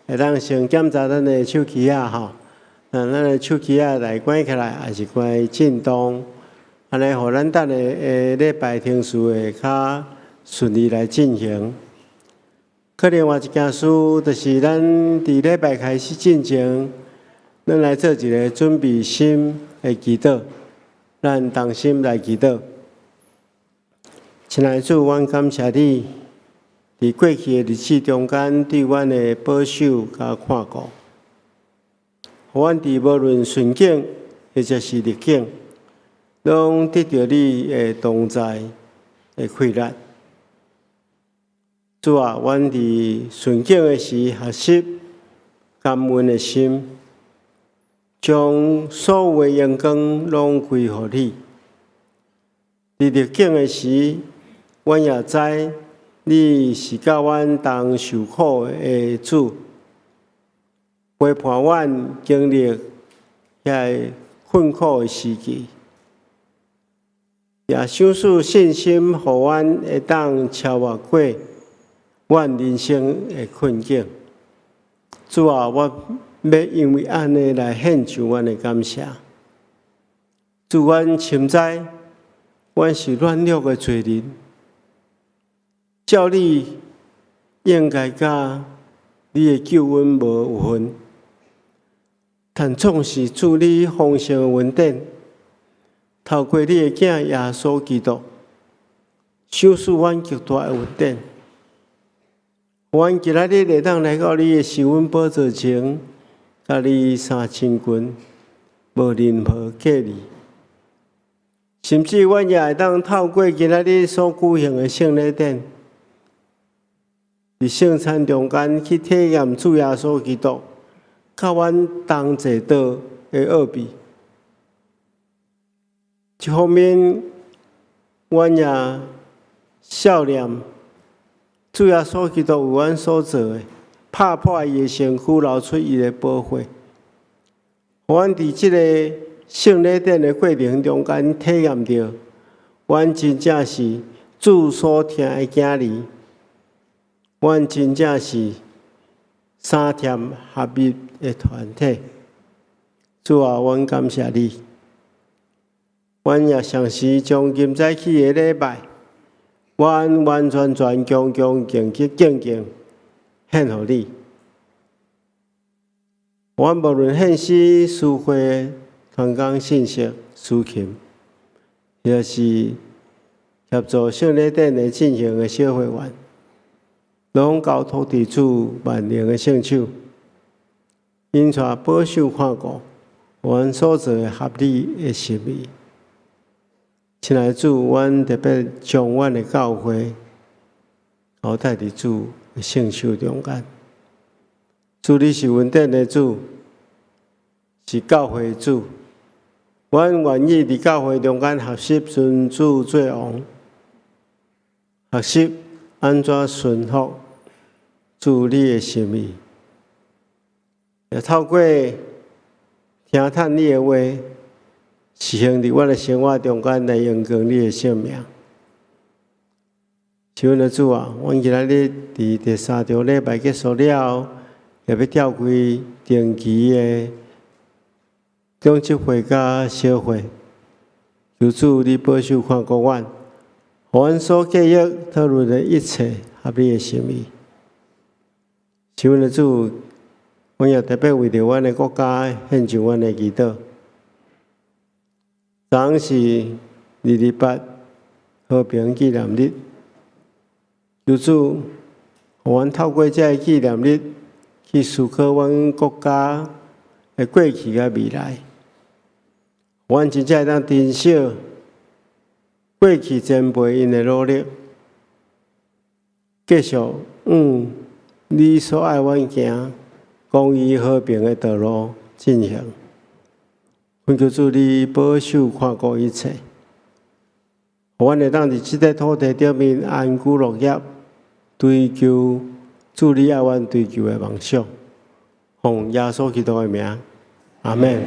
会当先检查咱的手机啊吼，咱的手机啊来关起来，也是关震动，安尼互咱等的礼拜听事会较顺利来进行。可另外一件事，就是咱伫礼拜开始进前，咱来做一个准备心的祈祷，咱同心来祈祷。亲爱的主，阮感谢你，伫过去的日子中间对阮的保守甲看顾，互阮伫无论顺境或者是逆境，拢得到你的同在的快乐。主啊，阮伫顺境的时学习感恩的心，将所有的阳光拢归乎你。伫逆境的时，阮也知你是教阮同受苦的主，陪伴阮经历遐困苦的时期，也赏赐信心，互阮会当超越过阮人生的困境。主啊，我要因为安尼来献上阮的感谢。主，阮深知阮是软弱的罪人，照你应该甲你的救恩无有分，但总是主你丰盛的恩典，透过你的囝耶稣基督，赏赐阮极大的恩典。阮今仔日会当来到你的施恩宝座前，甲你三千军，无任何隔离。甚至阮也会当透过今仔日所举行的圣礼典，伫圣餐中间去体验主耶稣基督，甲阮同坐道的奥秘。一方面，阮也笑念主耶稣基督为阮所做的，拍破伊的身躯，流出伊的宝血，互阮伫即个圣礼典的过程中间体验到，阮真正是主所疼的囝儿，阮真正是三添合一的团体。主啊，阮感谢你，阮也尝试将今早起的礼拜，完完全全、恭恭敬敬献予你。阮无论献诗、诗会、传讲信息、抒琴，也是协助圣礼典的进行的小会员，拢交托伫主万能的圣手，因带保守看顾，阮所做的合理的心意。亲爱的主，阮特别将阮的教会交代伫主的圣手中间。主，你是恩典的主，是教会的主。阮愿意伫教会中间学习尊主做王，学习安怎顺服主你的心意，也透过听叹你的话，实行伫阮的生活中间来荣光你的圣名。求阮的主啊，阮今仔日伫第三场礼拜结束了后，也要召开定期的中集会甲小会，求主你保守看顾阮，互阮所计划讨论的一切合你的心意。求阮的主，阮也特别为着阮的国家献上阮的祈祷。昨昏是228和平纪念日，求主，互阮透过这个纪念日去思考阮国家的过去甲未来。阮真正会当珍惜过去前辈因的努力，继续你所爱阮行公义和平的道路进行。恳求主你保守看顾一切，互阮会当伫即个土地顶面安居乐业，追求主你爱阮追求的梦想。奉耶稣基督的名，阿门。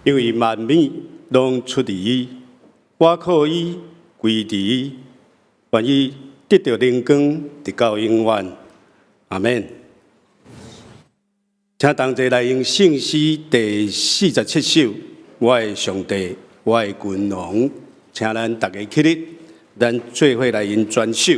因为万物拢出于伊，我靠伊，归伫伊，愿意得到灵光，直到永远。阿免。请同齐来用圣诗第47首《我的上帝，我的君王》，请咱大家起立，咱做伙来用全首。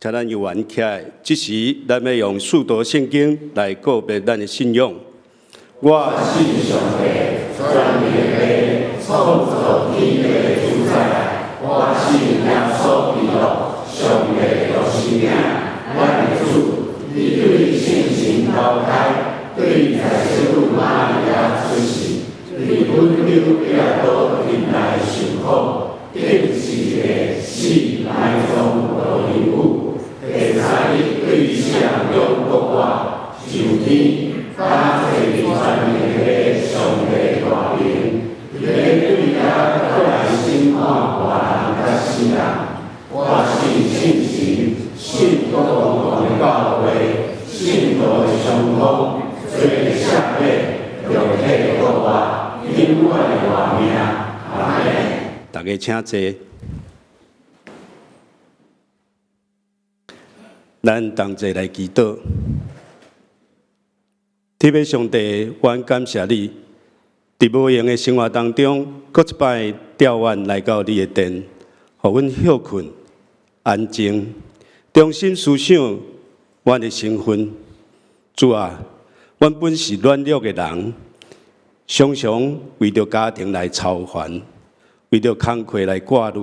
请咱游玩起来，这时咱要用四读圣经来告别咱的信仰。我信上帝，全能的创造天地主宰。我信耶稣基督，上帝的生命，我的主，你对圣神投胎，对在圣母玛利亚出世，你温柔耶稣天来受苦，定是的死来中的礼物。第三日对上用国话，上天加在全能的上帝大名，你对他过来心看完甲死人，我信圣神，信国王的教会，信道的相通，最下面用体国话，因我的话名，阿门。大家请坐。咱同齐来祈祷，天父上帝，阮感谢你，伫无闲的生活当中，搁一摆调阮来到你的殿，互阮休困、安静，重新思想阮的身份。主啊，阮本是软弱的人，常常为着家庭来操烦，为着工课来挂虑，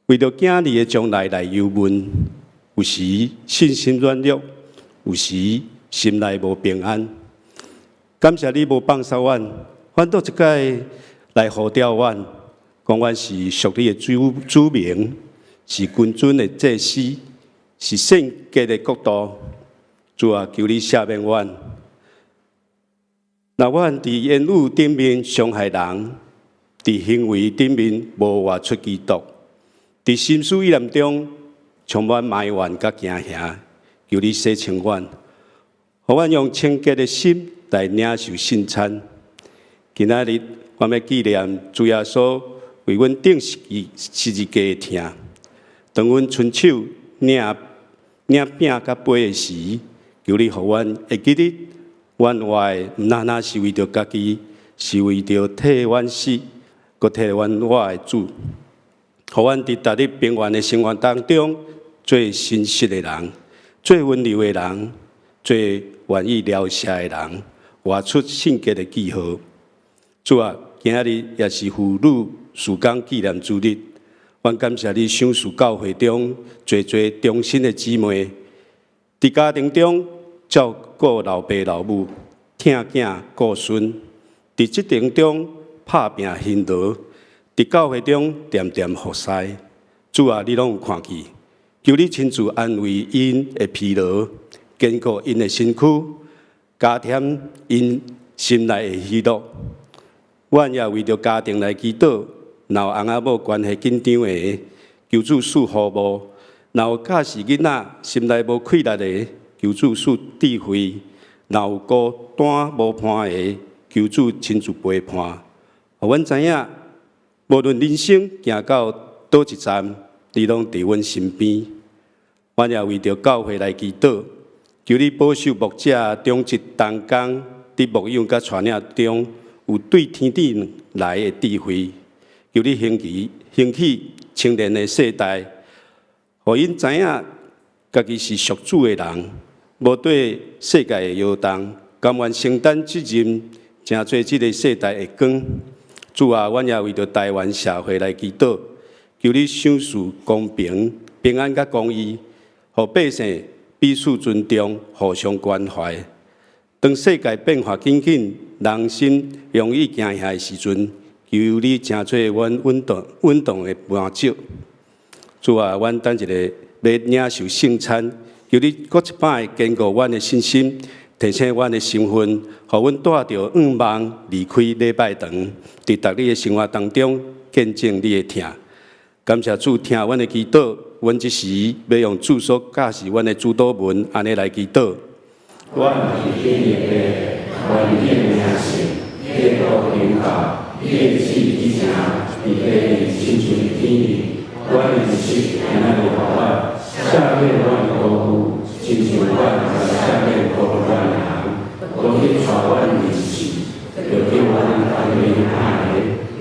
为着囝儿的将来来忧闷。有时信心软弱，有时心内无平安。感谢你无放杀阮，反倒一摆来呼召阮，讲阮是属你的子民，是君尊的祭司，是圣洁的国度。主啊，求你赦免阮。若阮伫言语顶面伤害人，伫行为顶面无活出基督，伫心思意念中充满埋怨甲惊吓，求你洗清阮，互阮用清洁的心来领受圣餐。今仔日，我要纪念主耶稣为阮顶十字架的疼。当阮伸手领饼甲杯的时，求你互阮会记得，阮活的毋单单是为着家己，是为着替阮死，搁替阮活的主。互阮伫逐日平安的生活当中，做诚实的人，做温柔的人，做愿意疗赦的人，活出圣洁的记号。主啊，今仔日也是妇女事工纪念主日，阮感谢你赏赐教会中侪忠心的姊妹，伫家庭中照顾老爸老母，疼囝顾孙，伫职场中拍拼辛劳，伫教会中点点服侍。主啊，你拢有看见，求你亲自安慰因的疲劳，坚固因的身躯，加添因心内的喜乐。阮也为着家庭来祈祷，若有翁仔某关系紧张的，求主赐福无；若有教士囡仔心内无气力的，求主赐智慧；若有孤单无伴的，求主亲自陪伴。互阮知影，无论人生行到倒一站，你拢伫阮身边。阮也为着教会来祈祷，求你保守牧者忠直同工，伫牧养甲传领中有对天顶来的智慧。求你兴起青年的世代，互因知影家己是属主的人，无对世界的摇动，甘愿承担责任，成做这个世代的光。主啊，阮也为着台湾社会来祈祷，求你赏赐公平、平安甲公义，互百姓彼此尊重、互相关怀。当世界变化紧紧，人心容易惊吓的时阵，求你成做阮稳动的伴手。主啊，阮等一个要领受圣餐，求你搁一摆坚固阮的信心，提醒阮的身份，互阮带着愿望离开礼拜堂，伫逐日的生活当中见证你的疼。感谢主听阮的祈祷，阮即时要用主所教示阮的主祷文，安尼来祈祷。阮是天立的，阮应领信，天国领导，天赐之城，伫地亲像天意。阮的是安尼互阮，赦免阮的过负，亲像阮赦免过负阮的人，无去带阮入死，就叫阮安宁安的。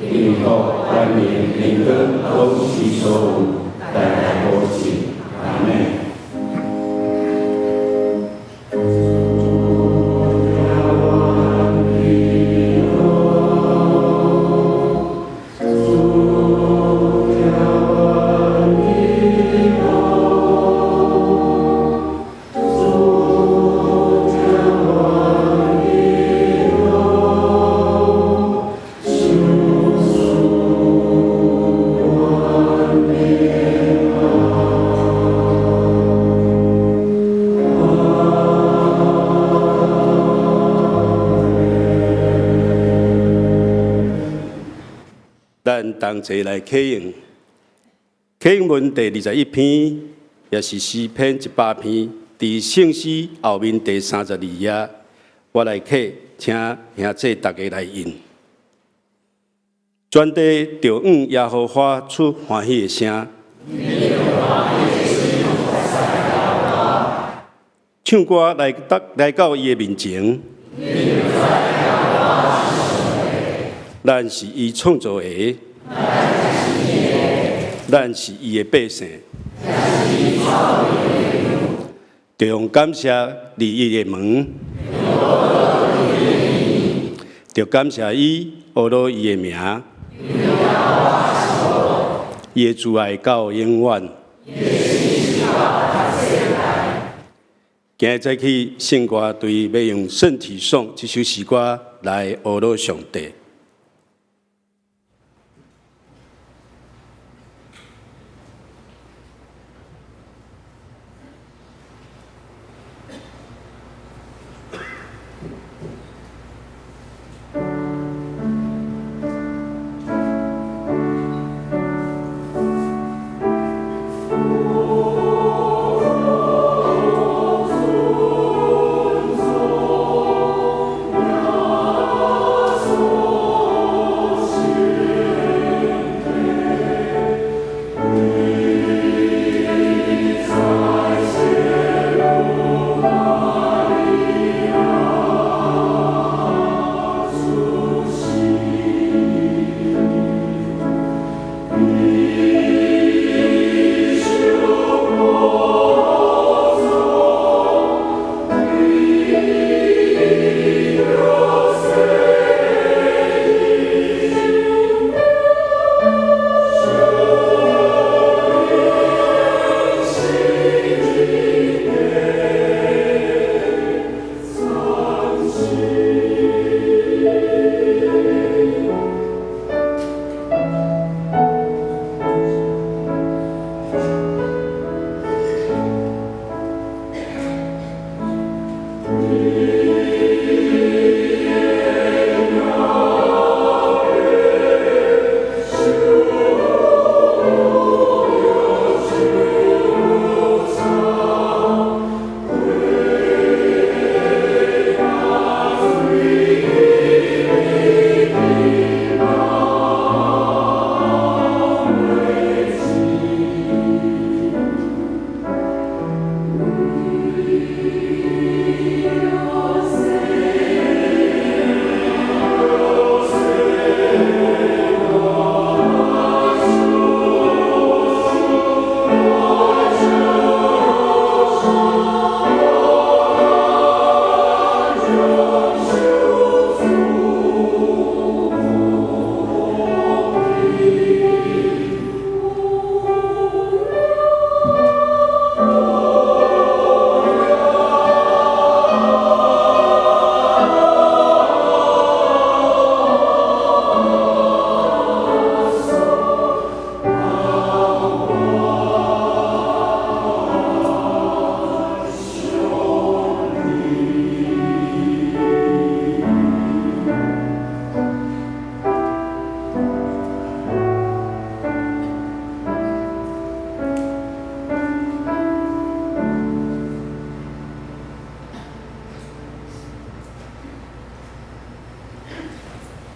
因国、万民、灵根都是所有，代代保持。阿门。咱同齐来启用，启用文第21篇，也是诗篇100篇，伫圣诗后面第32页。我来启，请兄弟大家来引。全地着向耶和华出欢喜的声，唱歌来到伊的面前。咱是伊创造的，咱是伊的百姓，就用感谢立伊的门，就感谢伊，学了伊的名，伊的慈爱到永远。今日早起圣歌对要用圣体颂这首诗歌来学了上帝。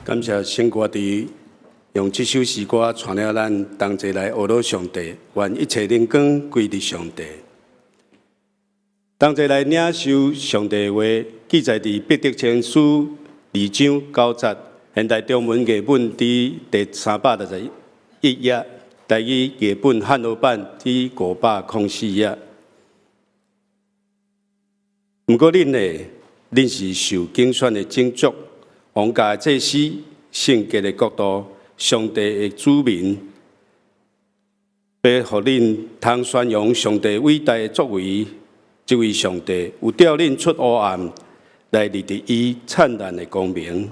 感谢圣歌队用这首诗歌传了咱同齐来学了上帝，愿一切灵光归于上帝。同齐来领受上帝的话，记载伫彼得前书2章9节，现代中文译本伫第361页，台语译本汉语版伫504页。不过恁是受竞选的种族。王家祭司、圣洁的国度、上帝的子民，要互恁通宣扬上帝伟大的作为。这位上帝有调恁出黑暗，来立伫伊灿烂的光明。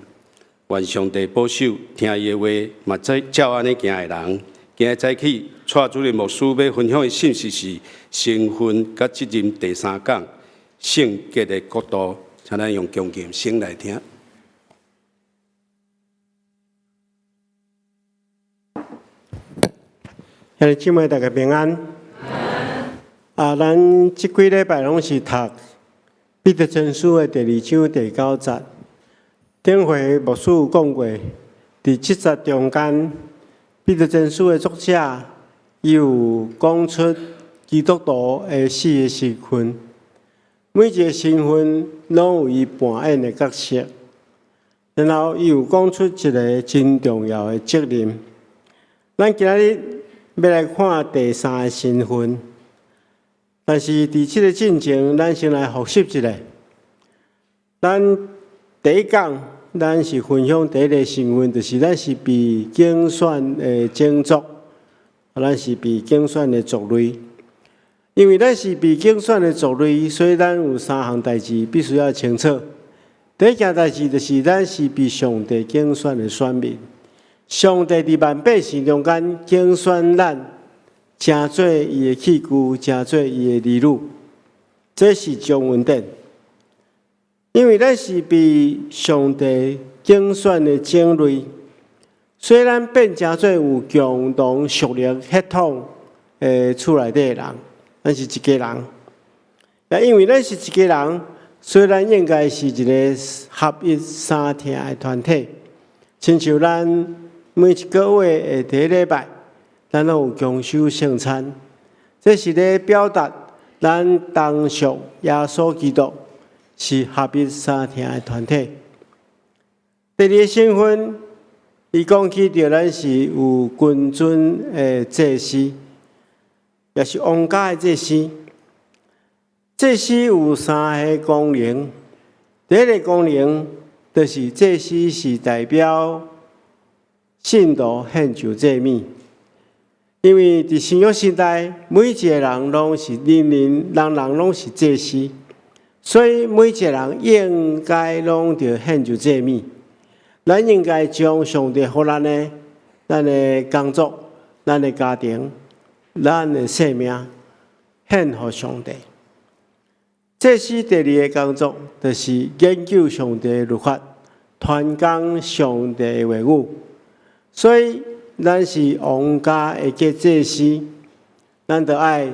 愿上帝保守听伊的话，嘛照安尼行的人。今日早起，蔡主任牧师要分享的信息是身份甲责任第3讲，圣洁的国度，请咱用恭敬心来听。兄弟姊妹，大家平安。咱即几礼拜拢是读《彼得前书》的第2章第9节。顶回牧师有讲过，伫7节中间，《彼得前书》的作者伊有讲出基督徒的4个身份，每一个身份拢有伊扮演的角色。然后伊有讲出一个真重要的责任。咱今日要来看第3个身份，但是伫即个进前，咱先来复习一下。咱第一讲，咱是分享第一个身份，就是咱是被竞选的种族，咱是被竞选的族类。因为咱是被竞选的族类，所以咱有三项代志必须要清楚。第一件代志就是咱是被上帝竞选的选民，上帝伫万百姓中间竞选咱，成做伊的器具，成做伊的儿女，这是种恩典。因为咱是被上帝竞选的种类，虽然变成做有共同属灵血统的厝内底的人，咱是一家人。也因为咱是一家人，虽然应该是一个合一三听的团体，亲像咱每一个月的第一礼拜，咱有共修圣餐，这是咧表达咱同属耶稣基督。是合一三听的团体。第二个身份，伊讲起着咱是有君尊的祭司，也是王家的祭司。祭司有三个功能，第一个功能就是祭司是代表信徒献上祭物，因为伫新约时代，每一个人拢是人拢是祭司。所以每一个人应该拢着献上祭物，咱应该将上帝予咱的工作、咱的家庭、咱的生命献予上帝。这是第二个工作，就是研究上帝的律法，传讲上帝的话语。所以咱是王家的祭司，咱着爱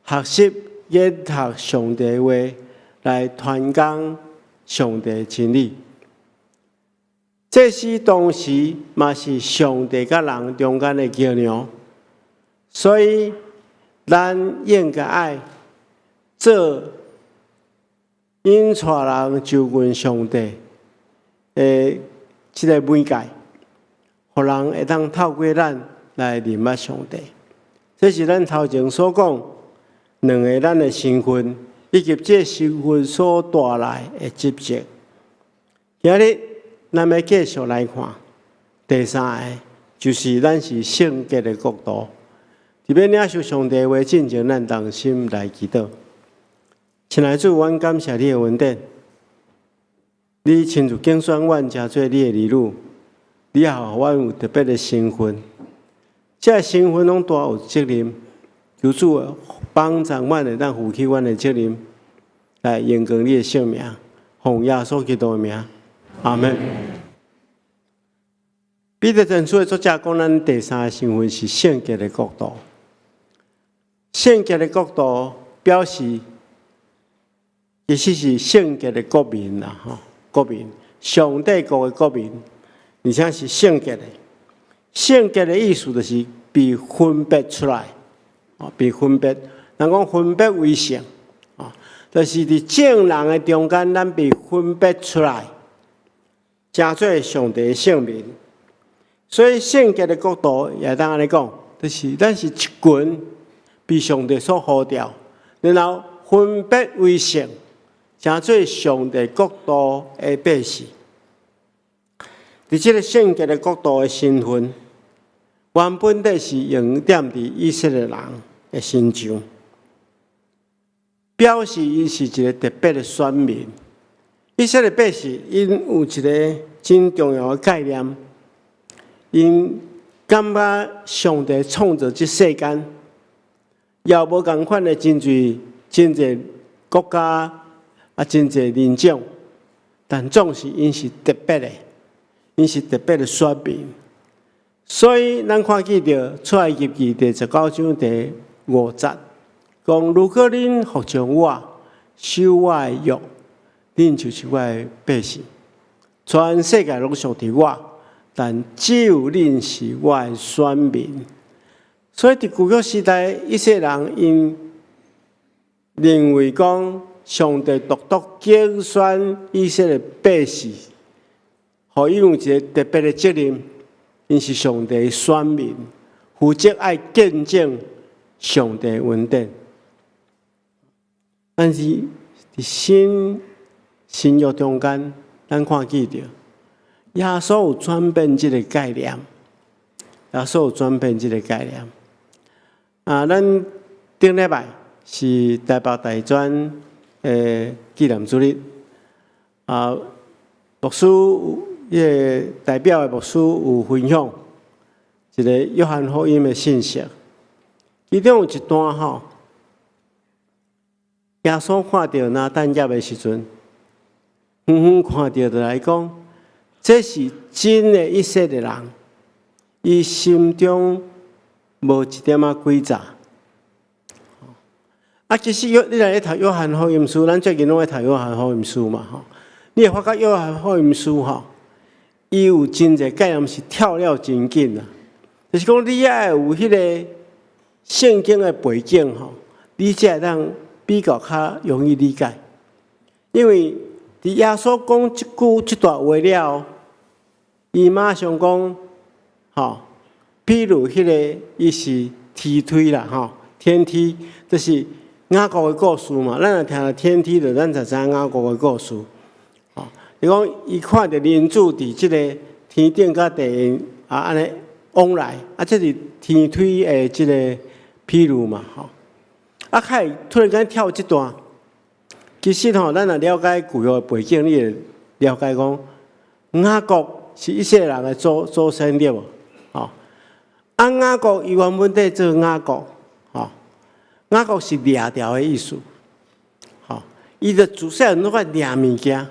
学习研读上帝的话。来传讲上帝的真理，这是同时嘛是上帝甲人中间的桥梁，所以咱应该爱做引带人就近上帝的这个媒介，互人会当透过咱来认识上帝。这是咱头前所讲两个咱的身份。以及这身份所带来的职责。今日咱要继续来看第三个，就是咱是圣洁的国度。特别领受上帝话进前，咱同心来祈祷。亲爱的主，阮感谢你的恩典，你亲自竞选阮，成做你的儿女，你也互阮有特别的身份。这身份拢大有责任，求主帮助阮的，咱负起阮的责任，来荣光你的圣名，奉耶稣基督的名，阿门。彼得前书的作者讲，咱第三个身份是圣洁的国度。圣洁的国度表示，其实是圣洁的国民啦，国民，上帝国的国民，而且是圣洁的。圣洁的意思就是被分别出来，被分别。人讲分别为圣，就是伫正人的中间，咱被分别出来，成做上帝的圣民。所以圣洁的国度也当安尼讲，就是咱是一群被上帝所呼召，然后分别为圣，成做上帝国度的百姓。伫这个圣洁的国度的身份，原本就是用点伫以色列人的身上。表示伊是一个特别的选民。以色列百姓因有一个真重要的概念，因感觉上帝创造这世间，也无共款的真侪国家真侪人种，但总是因是特别的，因是特别的选民。所以咱看见着出埃及记第19章第5节。讲，如果恁服从我，守我的约，恁就是我的百姓。全世界拢属于我，但只有恁是我的选民。所以，伫旧约时代，一些人因认为讲，上帝独竞选以色列百姓，互伊有一个特别的责任，因是上帝的选民，负责爱见证上帝的恩典。但是伫新约中间，咱看见着耶稣有转变这个概念，耶稣有转变这个概念。咱顶礼拜是台北大专纪念主日，牧师代表的牧师有分享一个约翰福音的信息，其中有一段耶稣看到拿但业的时阵，远远看到就来讲，这是真的以色列人，伊心中无一点仔诡诈。其实你来读约翰福音书，咱最近拢在读约翰福音书嘛，你会发觉约翰福音书伊有真侪概念是跳了真紧就是讲你要有迄个圣经的背景你才会当比较较容易理解。因为伫耶稣讲这段话了，伊马上讲譬如迄个伊是梯推啦天梯，就是雅各的故事嘛。咱若听到天梯就咱就知影雅各的故事。就讲伊看到人子伫即个天顶甲地下安尼往来，这是天推的即个譬如嘛开突然间跳这段，其实咱若了解旧约的背景，你会了解讲雅各是以色列人的祖先对无？雅各伊原本在做雅各，雅各是掠条的意思，伊的自细汉拢爱掠物件，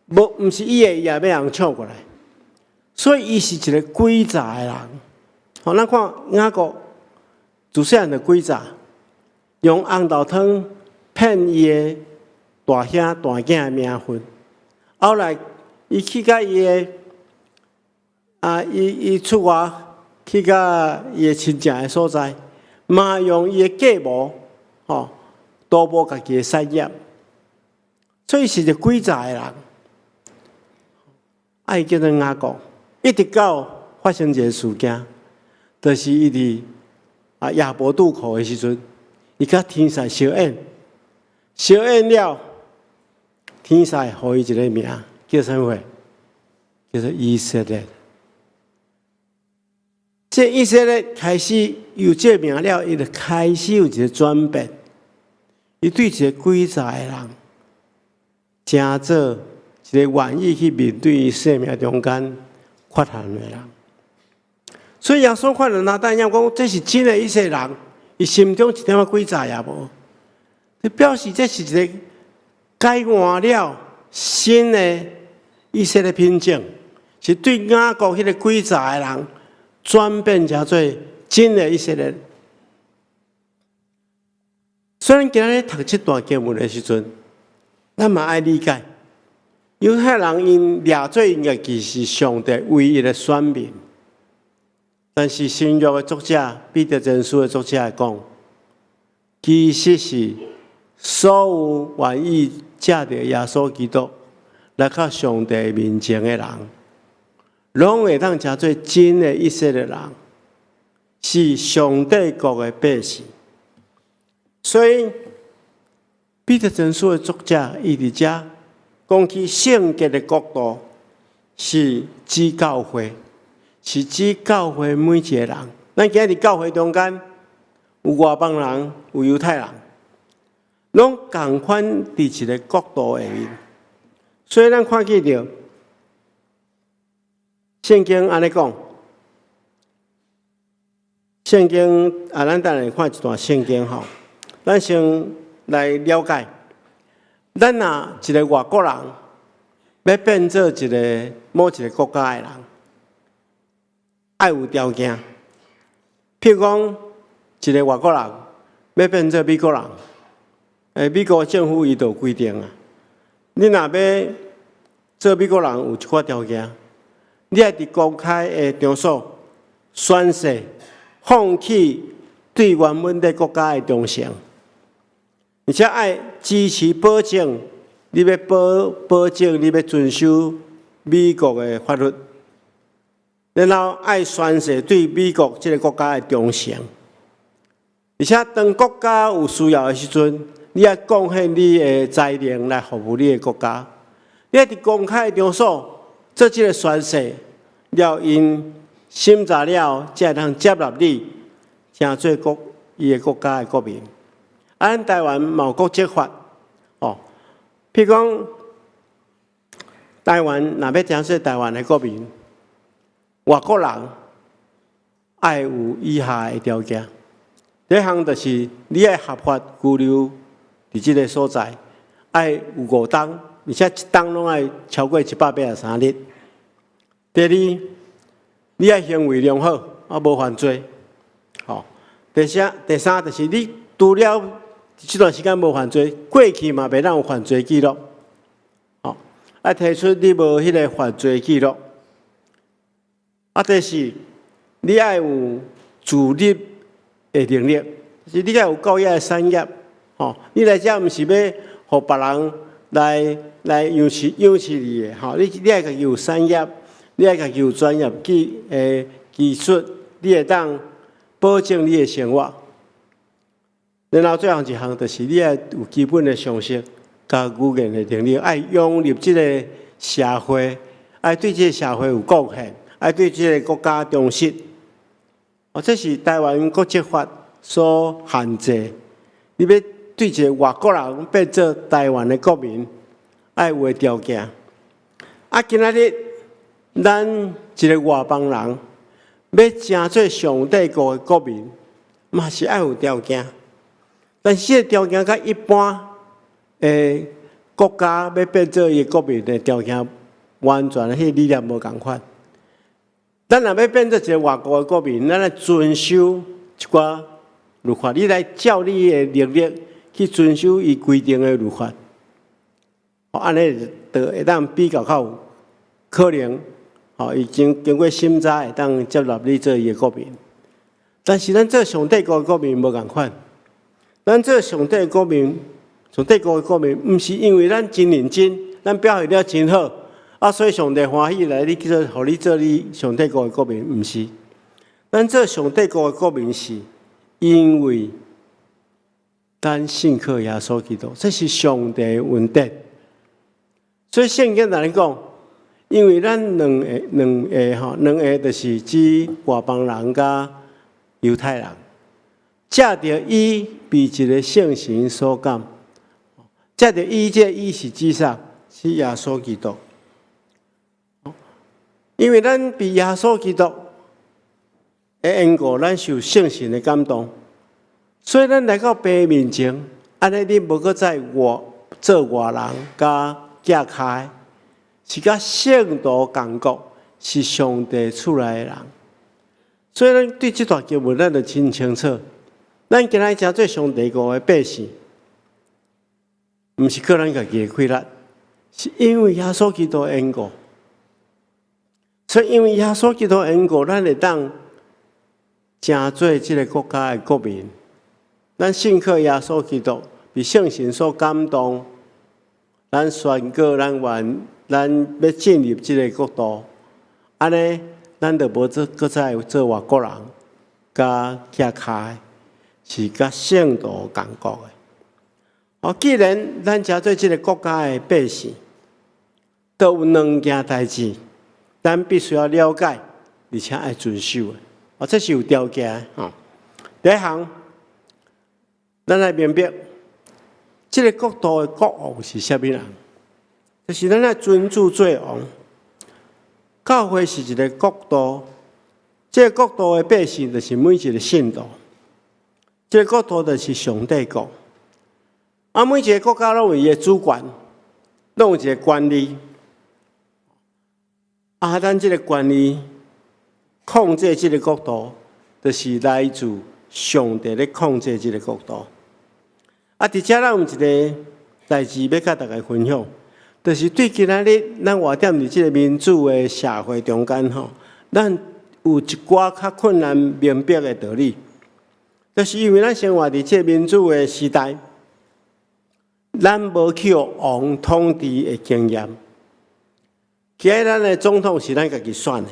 毋是伊的也要人抢过来，所以伊是一个诡诈的人。咱看雅各自细汉就诡诈，用红豆汤骗伊的大兄大囝的名分，后来伊去甲伊的伊出外去甲伊的亲戚的所在，嘛用伊的计谋赌博家己的产业，所以是一个诡诈的人。伊叫做雅各，一直到发生一个事件，就是伊伫亚伯渡口的时阵，伊甲天使相应，相应了，天使予伊一个名，叫啥物？叫做以色列。这以色列开始有这名了，伊就开始有一个转变。伊对一个诡诈的人，真做一个愿意去面对伊生命中间缺陷的人。所以耶稣看到拿但业讲，这是真的以色列人，伊心中一点仔诡诈也无，就表示这是一个改换了新的以色列品种，是对雅各迄个诡诈的人转变成做真的以色列。虽然今日读这段经文的时阵，咱嘛爱理解，犹太人因掠做因家己是上帝唯一的选民，但是新约的作者彼得前书的作者讲，其实是所有愿意借着耶稣基督来到上帝面前的人，拢会当成做真的以色列人，是上帝国的百姓。所以，彼得前书的作者伊伫遮讲起圣洁的国度是指教会，是指教会每一个人。咱今日教会中间有外邦人，有犹太人，拢共款伫一个国度下面。所以咱看见着圣经安尼讲，圣经咱等下看一段圣经咱先来了解，咱若一个外国人要变做一个某一个国家的人，爱有条件。譬如讲，一个外国人要变做美国人，美国政府伊就有规定你若要做美国人，有一寡条件，你爱伫公开的场所宣誓，放弃对原本的国家的忠诚。而且爱支持保证，你要保证你要遵守美国的法律，然后爱宣誓对美国这个国家的忠诚。而且当国家有需要的时阵，你要贡献你的才能来服务你的国家。你要伫公开的场所做这个宣誓，了因审查了，才会通接纳你，成做伊个国家的国民。咱台湾嘛有国籍法，譬如讲，台湾若要成做台湾的国民，外国人爱有以下的条件。第一项就是你爱合法居留伫即个所在，爱有5冬，而且一冬拢爱超过183日。第二，你爱行为良好，无犯罪。第三就是你除了这段时间无犯罪，过去嘛袂当有犯罪记录。爱提出你无迄个犯罪记录。第四，你爱有自立的能力，就是你爱有教育的产业。你来遮毋是要互别人来养饲你的。你爱家己有产业，你爱家己有专业技术，你会当保证你的生活。然后最后一项就是你爱有基本的常识，甲语言的能力，爱融入这个社会，爱对这个社会有贡献，爱对这个国家忠实。这是台湾国籍法所限制。你要对一个外国人变做台湾的国民，爱有的条件。今仔日咱一个外邦人要成做上帝国的国民，嘛是爱有条件。但是这个条件甲一般国家要变做伊国民的条件，完全迄理念无共款。咱若要变做一个外国的国民，咱来遵守一寡律法，你来照你的能力去遵守伊规定的律法，安尼就会当比较较有可能，已经经过审查会当接纳你做伊的国民。但是咱做上帝国的国民无共款。咱做上帝的国民，上帝国的国民，毋是因为咱真认真，咱表现了真好，所以上帝欢喜来你互你做你上帝国的国民，毋是。咱做上帝国的国民是因为咱信靠耶稣基督，这是上帝的恩典。所以圣经来讲，因为咱两个就是指外邦人甲犹太人。借着伊被一个圣神所感，借着伊，这伊是指啥？是耶稣基督。因为咱被耶稣基督的缘故，咱受圣神的感动，所以咱来到父面前，安尼你无搁再做外人甲假开，是甲圣徒共国，是上帝出来的人。所以咱对这段经文，咱就真清楚。咱今仔真做上帝国的百姓，毋是靠咱家己的快乐，是因为耶稣基督的缘故。所以因为耶稣基督的缘故，咱会当成做这个国家的国民。咱信靠耶稣基督，被圣神所感动，咱宣告咱要进入这个国度，安尼咱就无搁再做外国人，甲假开。是甲圣徒共国的。既然咱成做这个国家的百姓，都有两件代志，咱必须要了解，而且爱遵守的。这是有条件的。第一项，咱来明白，这个国度的国王是啥物人？就是咱来尊主做王。教会是一个国度，这个国度的百姓就是每一个信徒。这个国度就是上帝国，每一个国家拢有伊的主权，拢有一个管理。咱这个管理控制这个国度，就是来自上帝咧控制这个国度。而且咱有一个代志要甲大家分享，就是对今仔日咱活踮伫这个民主的社会中间咱有一寡较困难明白的道理。就是因为咱生活伫这民主的时代，咱无去有王统治的经验。今日咱的总统是咱家己选的，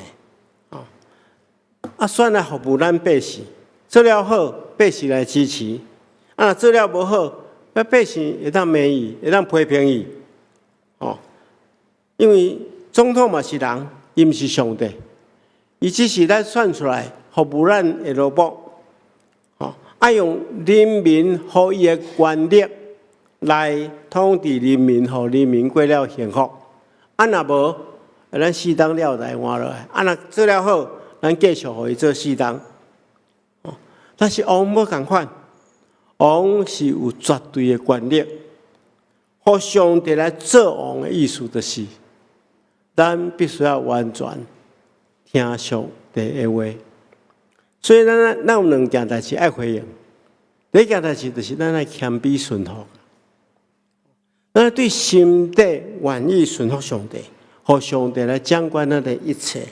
选来服务咱百姓，做了好，百姓来支持；若做了无好，百姓会当骂伊，会当批评伊。因为总统嘛是人，伊毋是上帝，伊只是咱选出来服务咱的萝卜，爱用人民互伊的权力来统治人民，互人民过了幸福。若无，咱适当了来换落来。若做了好，咱继续互伊做适当。但是王无共款，王是有绝对的权力，互上帝来做王的意思就是，咱必须要完全听上帝的话。所以咱有两件代志爱回应。第一件代志就是咱爱谦卑顺服，咱对心底愿意顺服上帝，互上帝来掌管咱的一切。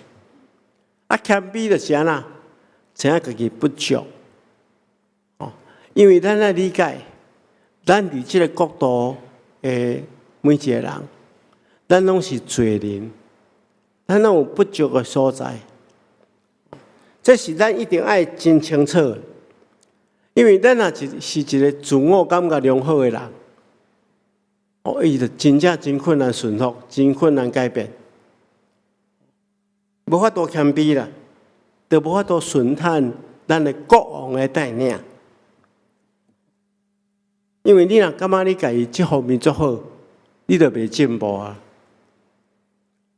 谦卑就是安那，知影家己不足。因为咱来理解，咱伫即个国度的每一个人，咱拢是罪人，咱拢有不足的所在。这是咱一定爱真清楚的，因为咱也是一个自我感觉良好的人，伊就真正真困难顺服，真困难改变，无法度谦卑啦，就无法度顺探咱的国王的带领。因为你若感觉你家己这方面做好，你就袂进步啊！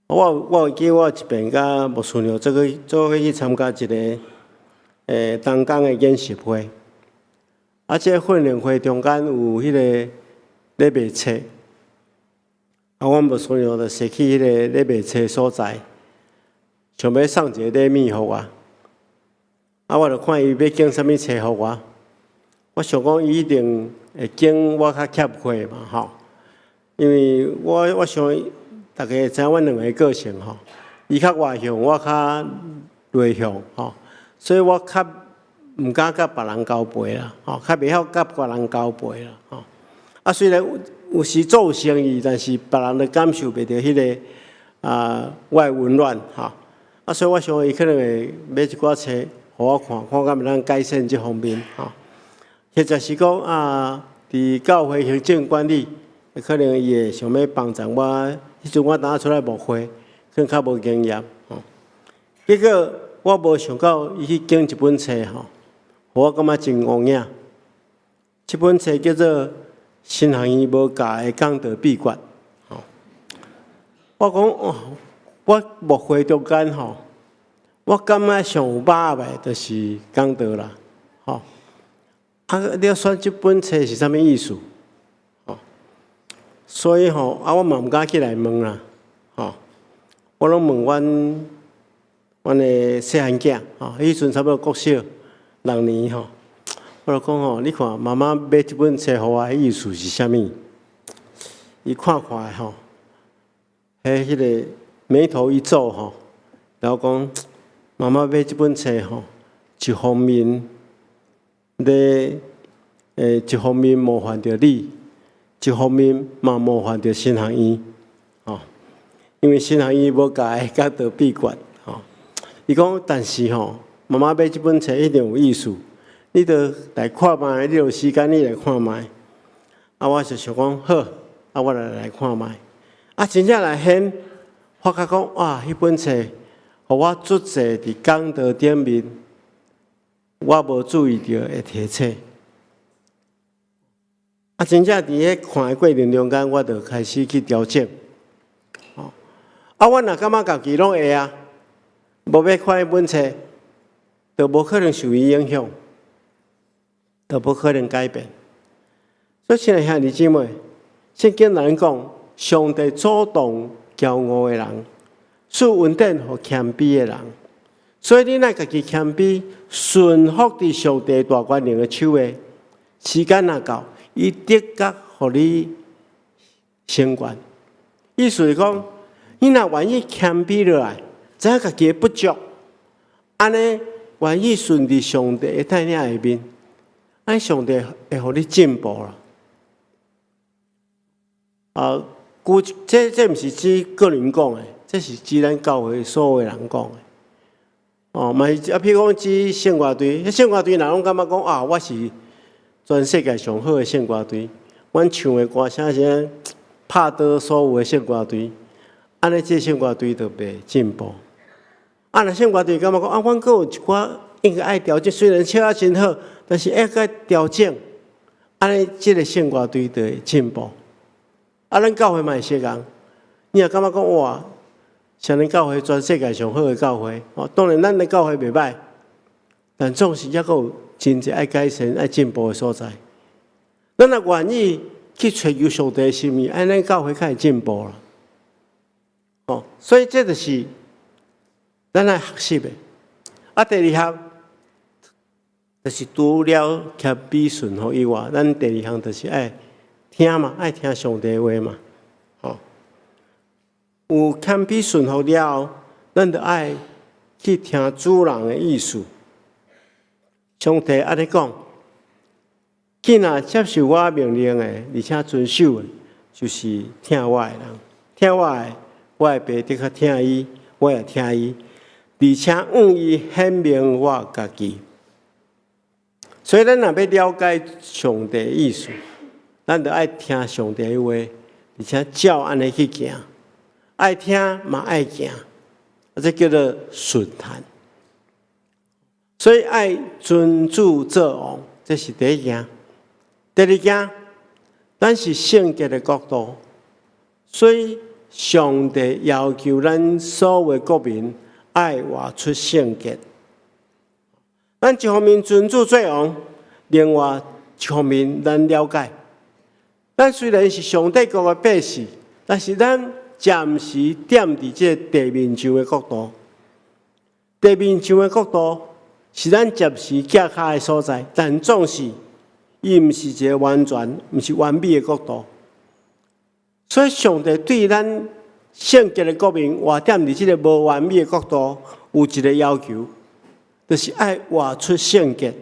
我记我一遍甲牧师娘做去参加一个东港的演习会，这个训练会中间有迄个咧卖册，我牧师娘就踅去迄个咧卖册所在，想要送一个礼物互我，我就看伊要拣啥物册互我，我想讲伊一定会拣我较协会嘛，吼，因为我想大家知影阮两个个性吼，伊较外向，我较内向吼，所以我较毋敢甲别人交陪啦，吼，较袂晓甲别人交陪啦，吼。虽然有时做生意，但是别人都感受袂到迄个我的温暖，吼。所以我想伊可能会买一寡册互我看，看敢能改善这方面，吼。或者是讲伫教会行政管理，可能伊会想要帮助我。迄阵我当出来牧会，可能较无经验，结果我无想到伊去拣一本册，我感觉真有影。这本册叫做《新学院无教的讲道秘诀》。我讲我牧会中间我感觉上有把握的就是讲道啦，你要选这本册是啥物意思？所以我嘛毋敢起来问啦，我拢问阮的细汉囝，迄阵差不多国小6年，我就讲你看妈妈买这本册互我，意思是啥物？伊看迄个眉头一皱然后讲妈妈买这本册一方面一方面冒犯着你。一方面嘛冒犯着新学院，因为新学院无教的讲道秘诀，伊讲，但是妈妈买这本册一定有意思，你着来看卖，你有时间你来看卖。我就想讲好，我来看卖。真正来显，发觉讲哇，迄本册，互我足侪伫讲道顶面，我无注意到的题册。真正伫迄看的过程中间，我就开始去调整。我若感觉家己拢会无要看迄本册，就无可能受伊影响，就无可能改变。所以，亲爱兄弟姊妹，圣经人讲，上帝主动骄傲的人，赐恩典予谦卑的人。所以，你若家己谦卑，顺服伫上帝大权能的手下，时间若到。伊的确互你升官，意思是讲，你若愿意谦卑落来，知影家己的不足，安尼愿意顺伫上帝的带领下面，安上帝会互你进步啦。这毋是指个人讲的，这是指咱教会所有人讲的。嘛是譬如讲指圣乐队，圣乐队若拢感觉讲我是。全世界上好的圣歌队，阮唱的歌声是拍倒所有的圣歌队。安尼这生活队就袂进步。啊，若生活队感觉讲啊，阮阁有一寡应该爱调整，虽然笑啊真好，但是应该调整。安尼这个生活队就会进步。啊，咱教会嘛会适共，你也感觉讲哇，像咱教会全世界上好的教会，哦，当然咱的教会袂歹，但总是还阁有真侪爱改善、爱进步的所在。咱若愿意去追求上帝的心意，安尼教会较会进步啦。哦，所以这就是咱来学习的。啊，第二项就是除了谦卑顺服以外，咱第二项就是爱听嘛，爱听上帝的话嘛。哦，有谦卑顺服了后，咱就爱去听主人的意思。上帝安尼讲。既然接受我命令的，而且遵守的，就是听我的人。听我的，我的爸的确听伊，我也听伊，而且愿意显明我家己。所以，咱若要了解上帝的意思，咱就爱听上帝的话，而且照安尼去行。爱听嘛爱行，这叫做顺谈。所以，爱遵主做王，这是第一件。第二件，咱是圣洁的国度，所以上帝要求咱所有国民爱活出圣洁。咱一方面尊主做王，另外一方面咱了解，咱虽然是上帝国的百姓，但是咱暂时踮伫这地面上的国度。地面上的国度是咱暂时脚下的所在，但总是。伊毋是一个完全、毋是完美的国度，所以上帝对咱圣洁的国民活踮伫即个无完美的国度有一个要求，就是爱活出圣洁，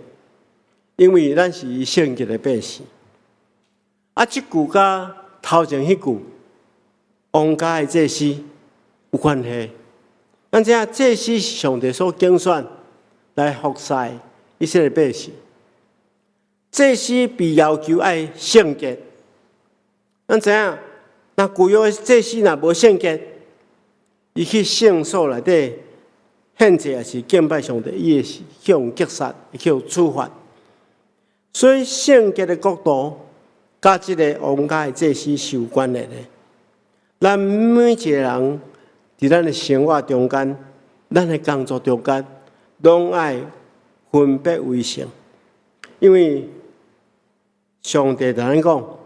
因为咱是伊圣洁的百姓。啊，即句甲头前迄句王家的祭司有关系。咱知影祭司是上帝所拣选来服侍以色列百姓。祭司被要求爱圣洁，咱知影，那旧约的祭司若无圣洁，伊去圣所内底献祭也是敬拜上帝，伊会是向击杀，会去处罚。所以圣洁的国度，甲即个王家的祭司是有关联的。咱每一个人伫咱的生活中间，咱的工作中间，拢爱分别为圣，因为上帝同咱讲，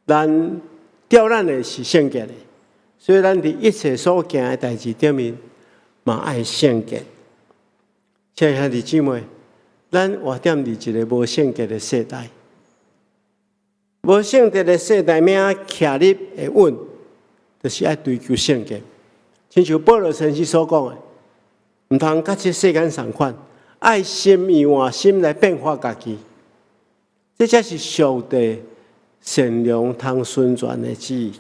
咱调咱的是圣洁的，所以咱伫一切所行的代志顶面，嘛爱圣洁。亲爱兄弟姊妹，咱活踮伫一个无圣洁的世代，无圣洁的世代，命徛立会稳，就是爱追求圣洁。亲像保罗先生所讲的，毋通甲这世间相款，爱心意换心来变化家己。这才是上帝善良通顺转的旨意。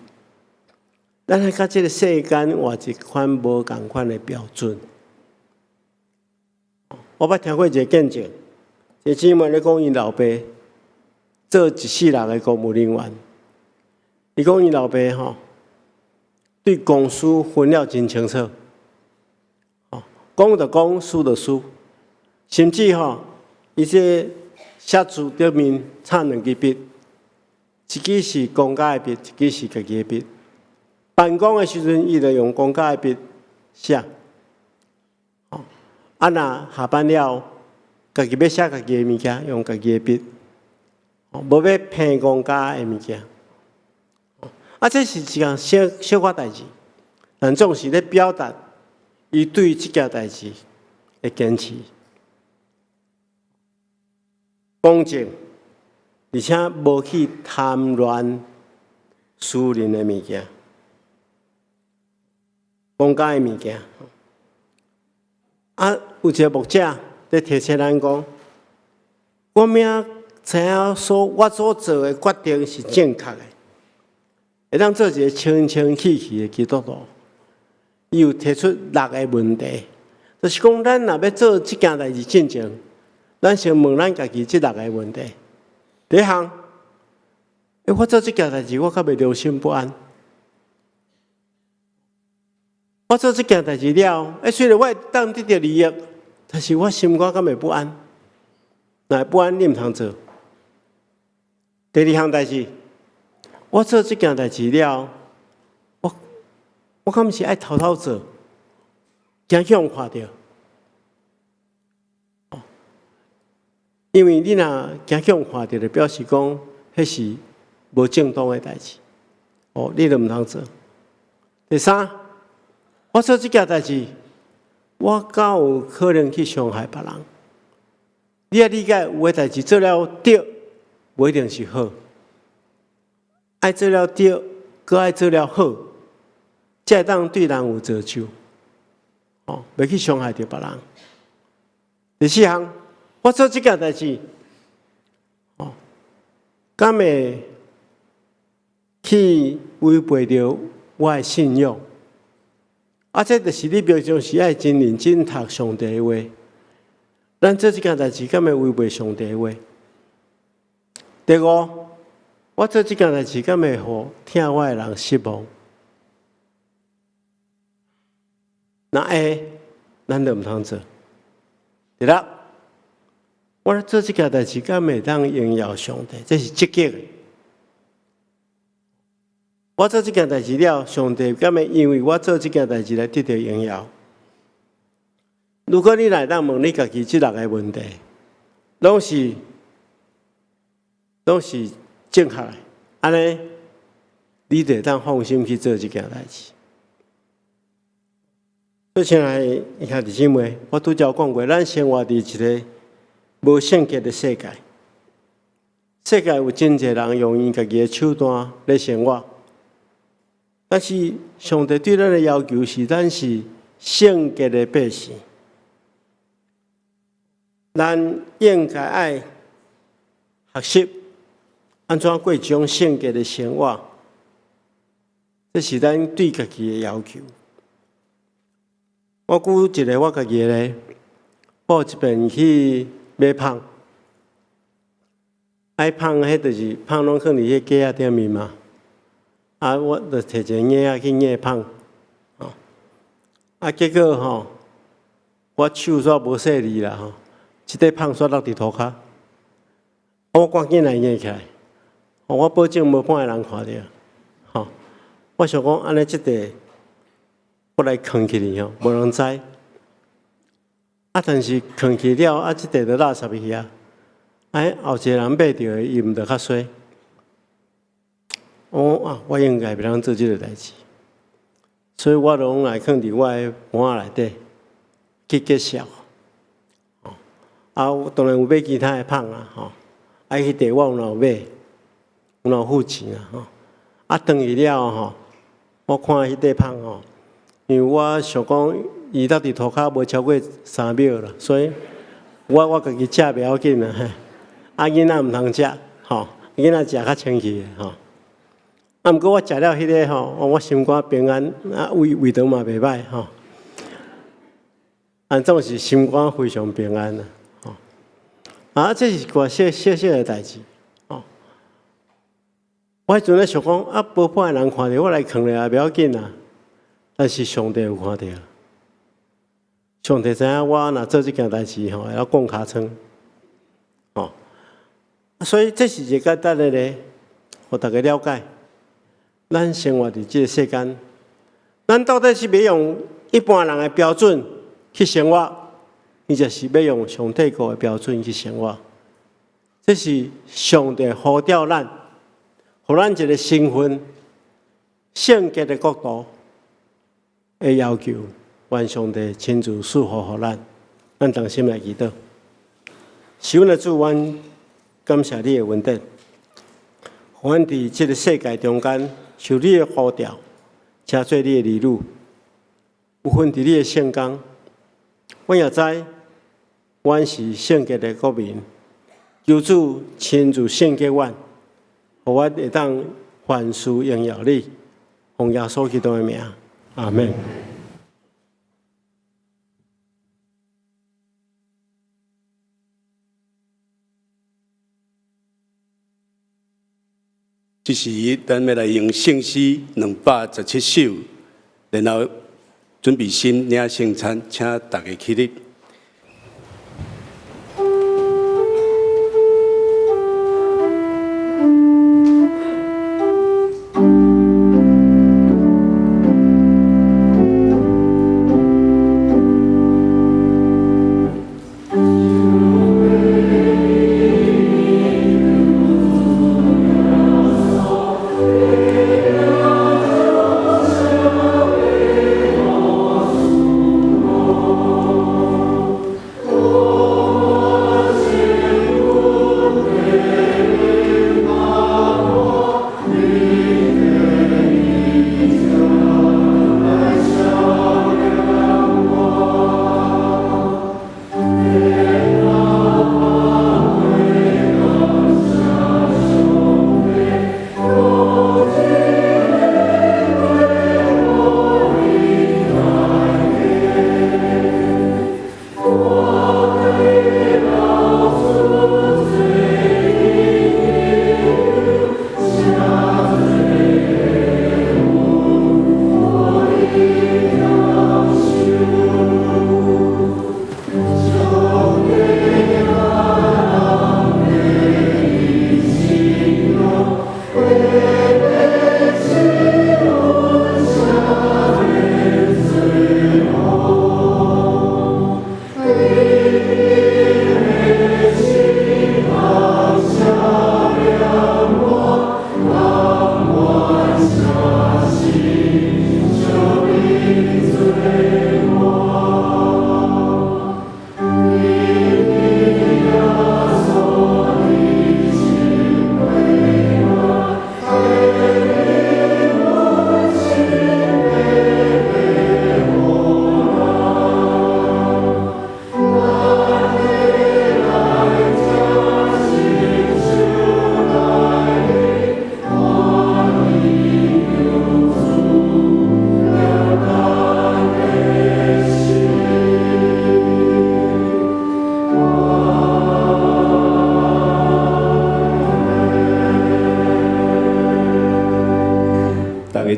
咱爱甲这个世间换一款无共款的标准。我捌听过一个见证，一个姊妹咧讲，因老爸做一世人的公务人员，伊讲因老爸吼对公司分了真清楚，讲就讲，输就输，甚至吼伊这写字顶面插两支笔，一支是公家的笔，一支是家己的笔。办公的时阵，伊就用公家的笔写。啊，若下班了，家己要写家己的物件，用家己的笔，无要骗公家的物件。啊，这是一件小可代志，但总是咧表达伊对这件代志的坚持。公正，而且无去贪恋私人的物件、公家的物件。啊，有一个牧者在提醒咱讲，我命知影我所做的决定是正确的，会当做一个清清气气的基督徒。伊有提出6个问题，就是讲咱若要做这件代志进前。咱先问咱家己这6个问题。第一项，我做这件代志，我较袂良心不安。我做这件代志了，虽然我当得到利益，但是我心肝敢会不安。那不安，你唔通做。第二项代志，我做这件代志了，我敢毋是爱偷偷做，惊向看到。因为你若惊向看到，就表示讲，迄是无正当的代志。你就唔通做。第三，我做这件代志，我敢有可能去伤害别人。你要理解，有的代志做了对，不一定是好；爱做了对，搁爱做了好，才会当对人有造就。袂去伤害到别人。第四项，我做这件代志，敢会去违背着我的信仰。这就是你平常时爱真认真读上帝的话。咱做这件代志，敢会违背上帝的话？第五，我做这件代志，敢会互听我的人失望？那咱就唔通做。第六，我做这件代志，敢会当荣耀上帝？这是积极的。我做这件代志了，上帝敢会因为我做这件代志来得到荣耀？如果你来当问你家己这6个问题，拢是正确的，安尼你就当放心去做这件代志。所以，亲爱的兄弟姊妹，我拄则讲过，咱生活伫一个无圣洁的世界，世界有真侪人用因家己的手段来生活，但是上帝对咱的要求是，咱是圣洁的百姓。咱应该爱学习安怎过一种圣洁的生活，这是咱对家己的要求。我举一个我家己的咧，我一遍去买芳，爱芳迄就是芳拢放伫迄鸡仔顶面嘛，我就摕一个镊仔去镊芳，结果我手煞无细腻啦即块芳煞落伫涂骹，我赶紧来捏起来，我保证无半个人看到。我想讲安尼即块，我来藏起哩无人知。但是藏起了，即块就垃圾去啊！后一个人买着的，伊毋着较衰。我应该袂当做即个代志，所以我拢来藏伫我的碗内底去结束。当然有买其他的芳迄块我有买，有付钱转去了我看迄块芳因为我想讲伊落伫涂骹无超过3秒啦，所以我家己食袂要紧啦囡仔毋通食囡仔食较清气的毋过我食了迄个我心肝平安胃肠嘛袂歹总是心肝非常平安啦。这是一个小小的代志我迄阵咧想讲无半个人看到，我来藏咧也袂要紧啦。但是上帝有看到，上帝知影我若做这件代志会晓讲尻川所以这是一个简单的咧，互大家了解，咱生活伫这个世间，咱到底是要用一般人的标准去生活？伊就是要用上帝国的标准去生活，这是上帝呼召咱，互咱一个身份、圣洁的国度的要求，愿上帝亲自赐福互咱。咱同心来祈祷，是阮的主，阮感谢你的恩典，互阮伫这个世界中间受你的呼召，请做你的儿女，有份伫你的圣工。阮也知。阮是圣洁的国民，求主亲自圣洁阮，互阮会当凡事荣耀你，奉耶稣基督的名，阿门。这时咱要来用圣诗217首，然后准备心领圣餐，请大家起立。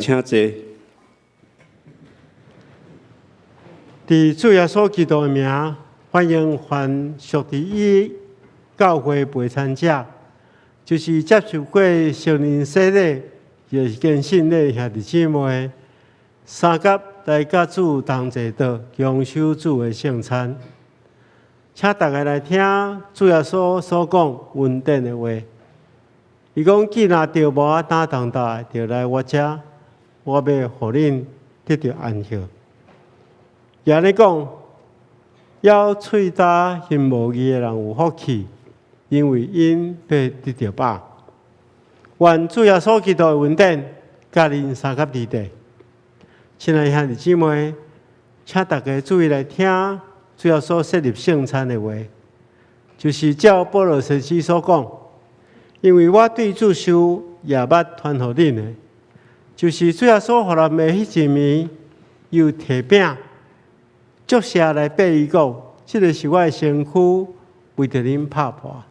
请坐。伫主耶稣基督的名，欢迎凡属伫伊教会陪参者，就是接受过圣灵洗礼，也是跟信礼兄弟姊妹，三甲来甲主同齐道，享受主的圣餐。请大家来听主耶稣所讲稳定的话。伊讲：既然着无打动大，就来我遮。我要互恁得到安息。也咧讲，要喙焦行无义的人有福气，因为因要得到饱。愿主耶稣基督的恩典，甲恁三甲伫地。亲爱兄弟姊妹，请大家注意来听主耶稣设立圣餐的话，就是照保罗先生所讲，因为我对主受夜捌传互恁的。就是主耶稣互咱的迄一暝，又摕饼，祝谢来八伊讲，这个是我的身躯，为着恁拍破，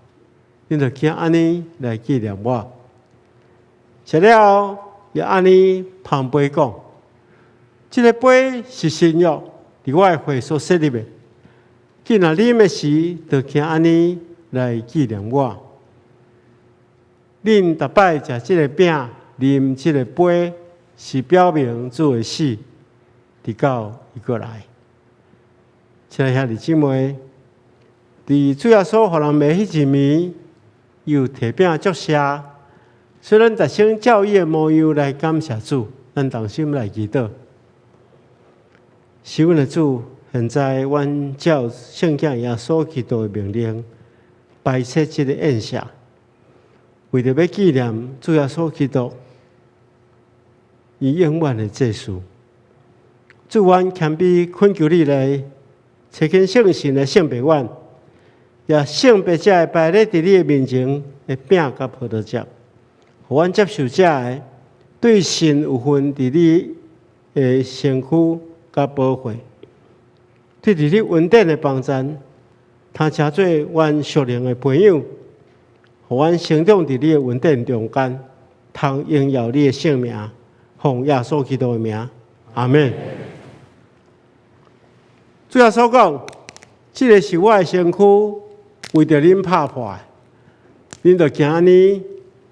恁就惊安尼来纪念我。食了后，也安尼旁杯讲，这个杯是新约，伫我的会所设立的。既然啉的时，就惊安尼来纪念我。恁逐摆食这个饼。啉这个杯是表明主的死，直到伊过来。亲爱兄弟姊妹，伫主耶稣互人骂迄一暝，又摕饼祝谢。虽然逐生照伊的模样来感谢主，咱同心来祈祷。是阮的主，现在阮照圣经耶稣基督的命令，摆设这个宴席，为着要纪念主耶稣基督。伊永远的祭司，主阮谦卑恳求你来找见圣神的圣白碗，也圣白者摆咧伫你的面前的饼甲葡萄汁，互阮接受者的对神有份伫你的身躯甲保护，对伫你稳定的帮助，他诚做阮属灵的朋友，互阮成长伫你的稳定中间，通荣耀你的圣名。奉耶稣基督的名，阿门。主要所讲，这个是我的身躯，为着恁拍破的，恁就今日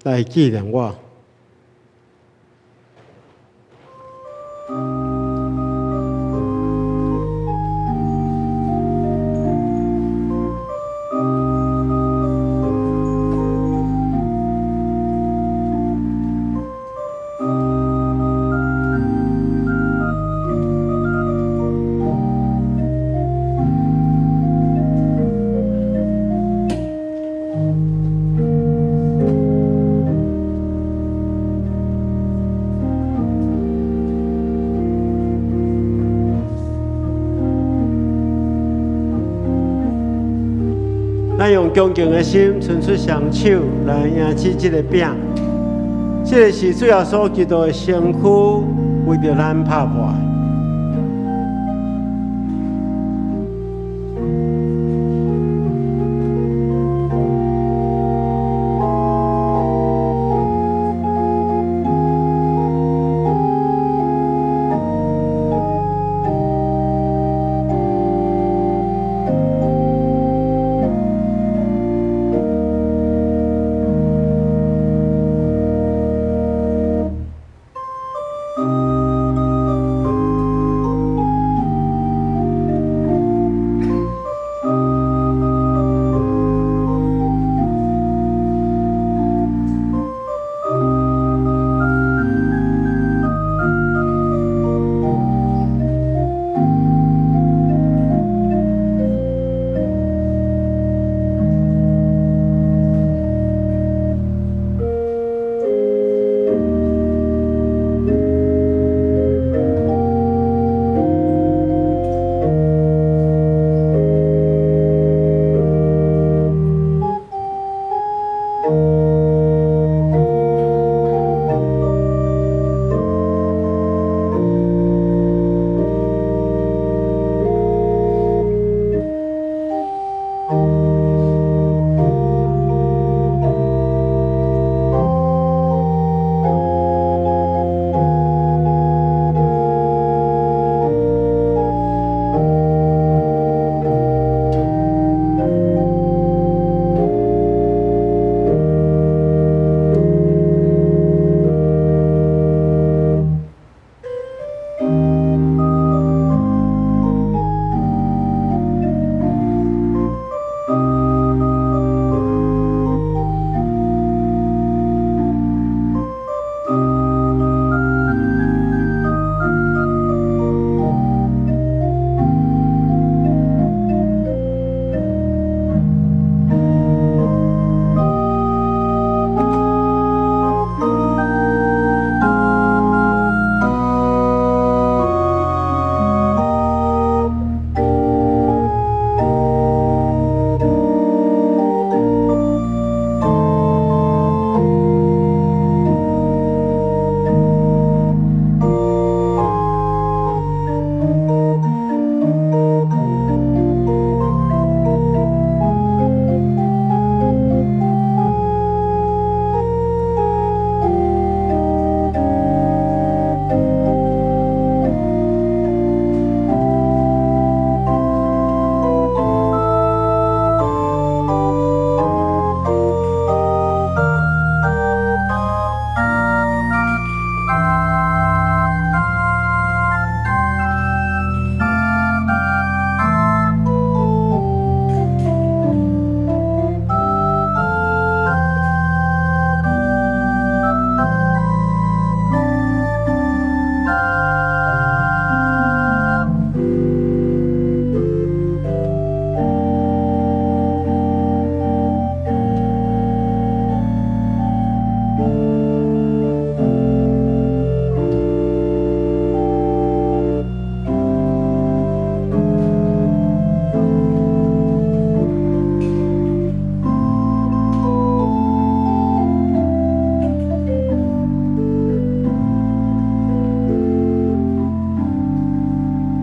来纪念我。咱用恭敬的心，伸出双手来迎起这个饼。这个是主要所基督的身躯，为着咱拍破的。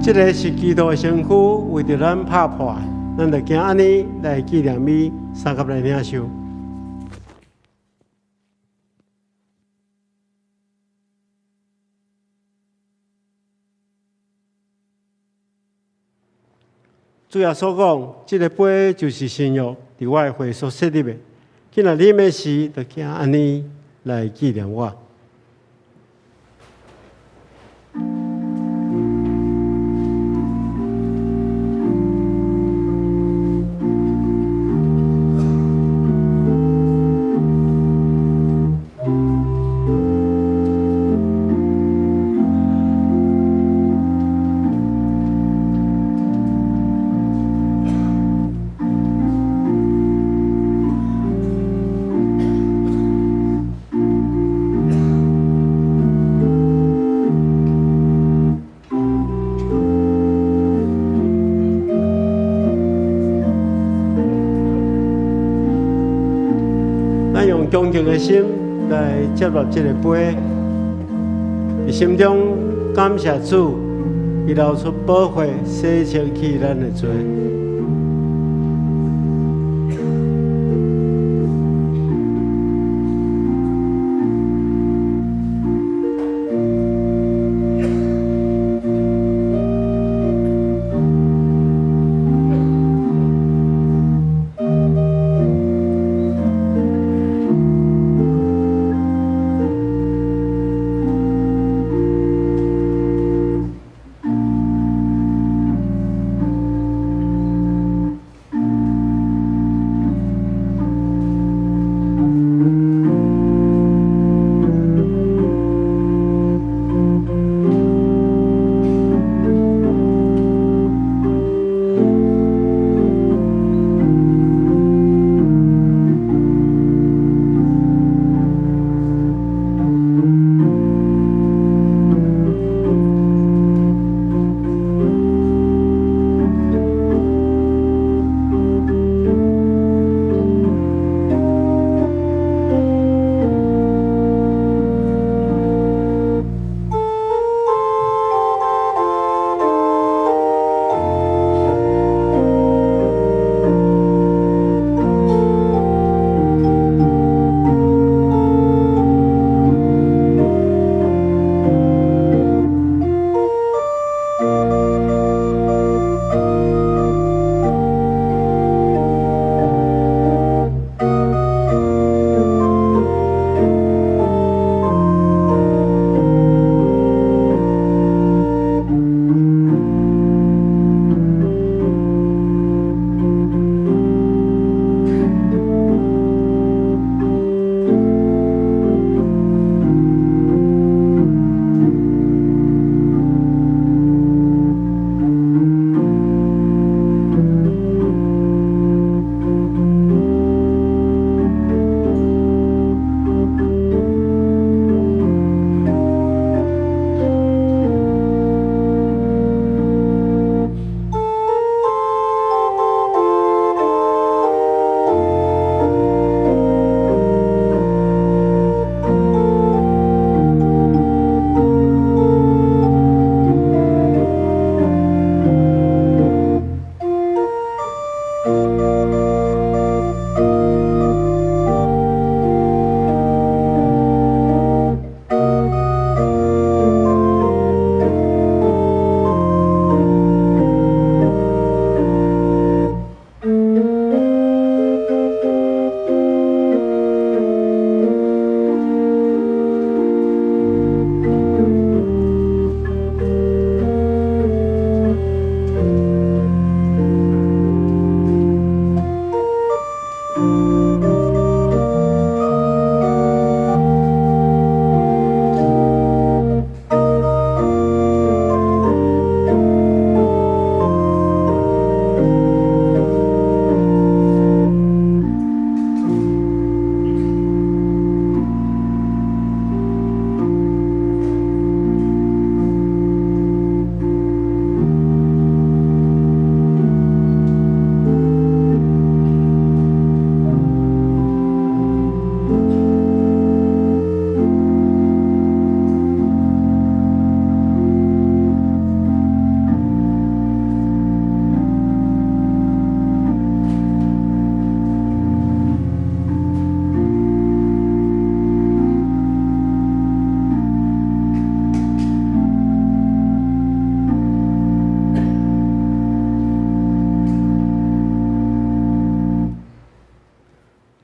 这个是基督的身躯，为着咱拍破，咱就今安尼来纪念伊，三甲来领受。主要所讲，这个杯就是新约，伫我的会所设立的。今日啉的时，就惊安尼来纪念我。咱用恭敬的心来接纳这个杯，伫心中感谢主，伊流出宝血洗清去咱的罪。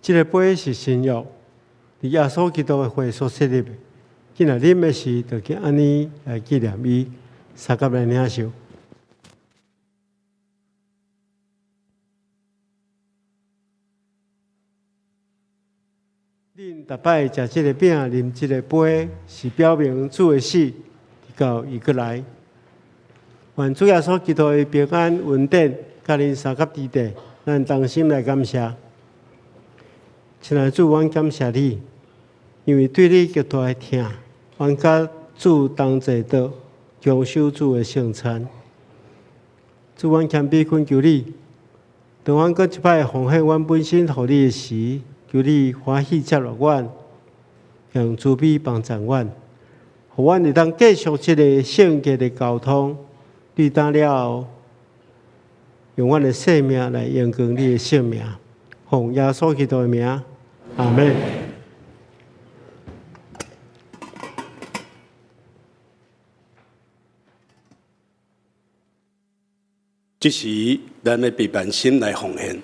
这个杯是新约，伫耶稣基督的血所设立的。今日啉的时，就去安尼来纪念伊，三甲来领受。恁逐摆食这个饼、啉这个杯，是表明主的死，直到伊过来。愿主耶稣基督的平安稳定，甲恁三甲之地，咱同心来感谢。亲爱的主，阮感谢你，因为对你极大的疼，阮甲主同坐道，享受主的圣餐。主，阮谦卑恳求你，当阮搁一摆奉献阮本身互你的时，求你欢喜接纳阮，用慈悲帮助阮，互阮会当继续这个圣洁的交通。对当了后，用阮的生命来荣光你的性命，奉耶稣基督的名，阿门。这时，咱要备办心来奉献。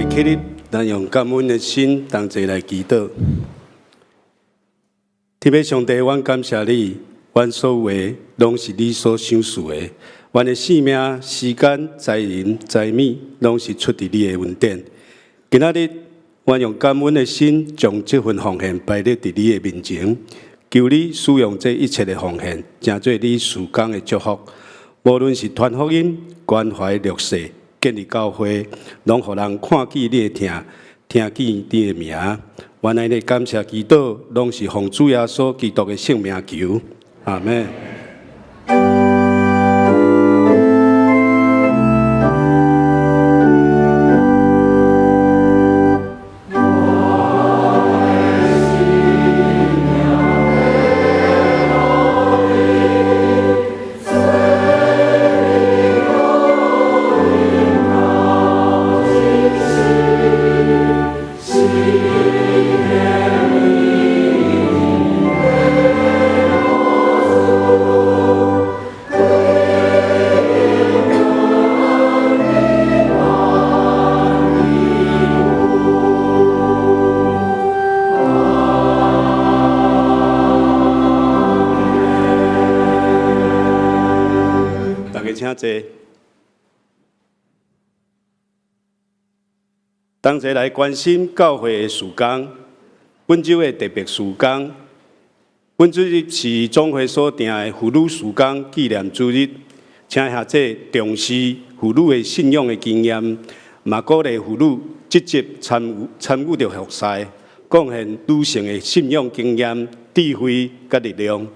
起立，咱用感恩的心同齐来祈祷。天父上帝，阮感谢你，阮所有的拢是你所赏赐的。阮的性命、时间、财人、财米，拢是出自你的恩典。今仔日，阮用感恩的心，将这份奉献摆列伫你的面前，求你使用这一切的奉献，成做你事工的祝福。无论是传福音、关怀弱势、建立教会，拢互人看见你的疼，听见你的名。原来的感谢祈祷，拢是奉主耶稣基督的圣名求。阿门。坐。同齐来关心教会的事工。本周的特别事工，本周日是总会所定的妇女事工纪念主日，请下这重视妇女的信仰的经验，嘛鼓励妇女积极参与着服侍，贡献女性的信仰经验、智慧甲力量。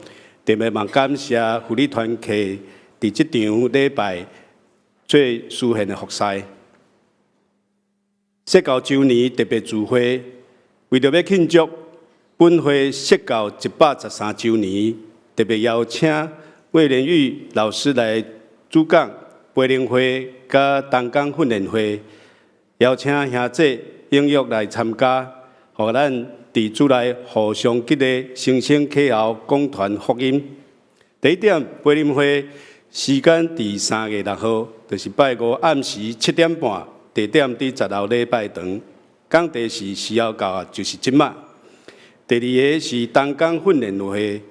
特别嘛感谢妇女团契伫这场礼拜最出现的服侍。释教周年特别聚会，为着要庆祝本会释教113周年，特别邀请魏连玉老师来主讲培灵会甲同工训练会，邀请兄弟踊跃来参加，互咱伫主内互相激励，声声启后讲传福音。第一点，培灵会时间伫3月6号，就是拜五暗时7点半。地点伫10楼礼拜堂，讲题是需要教的就是即马。第二个是同工训练会，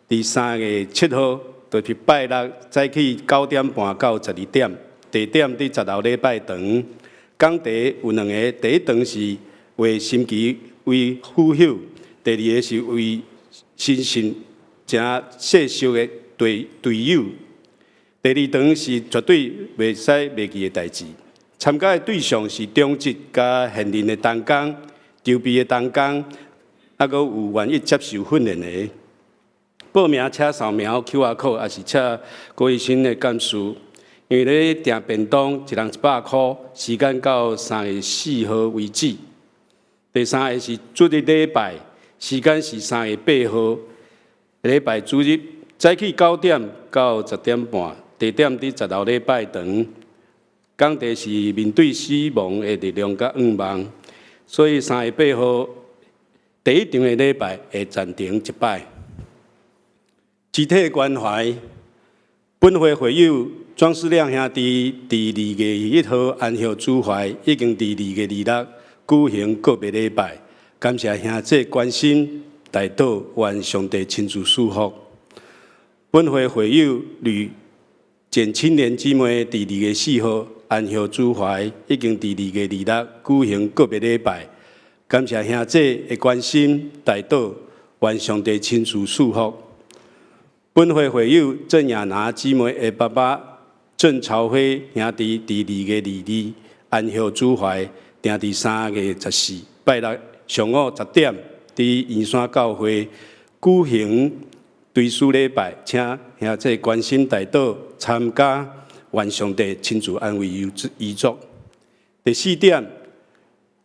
伫3月7号，就是拜六早起9点半到12点，地点伫10楼礼拜堂。讲题有2个，第一堂是为心机为妇幼，第二个是为心性正细小的队友。第二堂是绝对袂使袂记的代志。参加的对象是中职加现任的同工、筹备的同工，还佫有愿意接受训练的。报名请扫描 QR code， 也是请郭医生的干事。因为咧订便当一人100块，时间到3月4号为止。第三个是主日礼拜，时间是3月8号，礼拜主日早起9点到10点半，地点伫10楼礼拜堂。讲题是面对死亡的力量甲愿望，所以3月8号第一场的礼拜会暂停一摆。集体关怀，本会会友庄思亮兄弟伫2月1号安息主怀，已经伫2月26举行个别礼拜，感谢兄弟关心代祷，愿上帝亲自赐福。本会会友吕简青年姊妹伫2月4号。安息主怀已经伫2月26举行个别礼拜，感谢兄弟的关心代祷，愿上帝亲自赐福。本会会友郑雅娜姊妹的爸爸郑朝辉兄弟伫2月22安息主怀，定伫3月14拜六上午10点，伫圆山教会举行追思礼拜，请兄弟关心代祷参加。愿上帝亲自安慰遗族。第4点，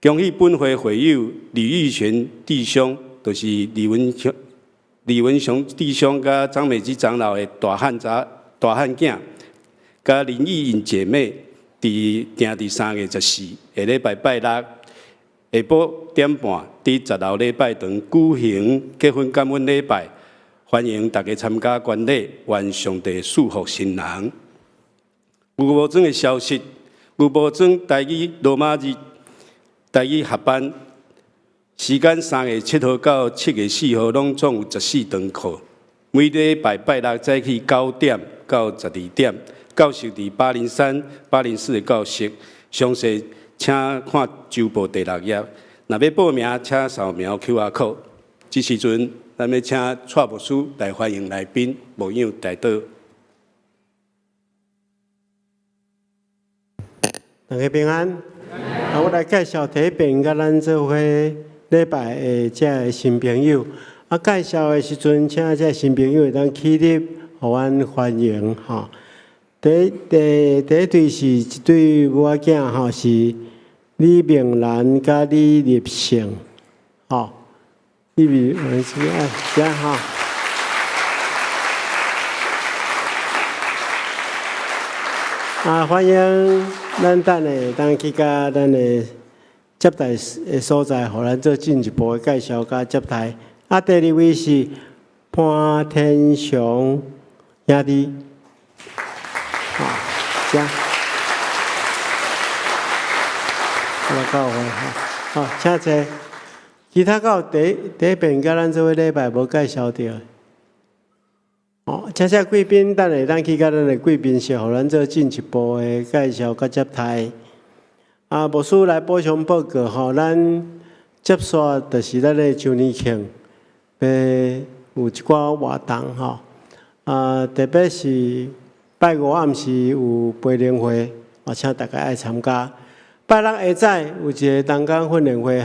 恭喜本会会友李玉泉弟兄，就是李文雄弟兄甲张美芝长老的大汉囝，甲林义颖姐妹，定伫3月14下礼拜拜六下晡点半，伫10楼礼拜堂举行结婚感恩礼拜，欢迎大家参加观礼，愿上帝祝福新人。牛埔庄的消息，牛埔庄台语罗马字台语合班，时间3月7号到7月4号，拢总有14堂课。每礼拜拜六早起9点到12点，教授伫803、804的教室。详细请看周报第6页。若要报名，请扫描 QR code。这时阵，咱要请蔡牧师来欢迎来宾，牧养代祷。大家平安。我来介绍第一遍甲咱做伙礼拜的这新朋友。介绍的时阵，请这新朋友当起立，互阮欢迎吼。第一对是一对母仔囝吼，是李明兰甲李立胜，吼。李明兰是这吼。欢迎咱等下当去甲咱的接待的所在，互咱做进一步的介绍甲接待。第二位是潘天祥兄弟，这，我教会请坐。其他到第一遍甲咱做伙礼拜无介绍到。谢谢贵宾，等下咱去甲咱的贵宾室，互咱做进一步的介绍甲接待。牧师来补充报告咱接续就是咱的周年庆，有一寡活动特别是拜五暗时有培灵会，请大家爱参加。拜六下早有一个同工训练会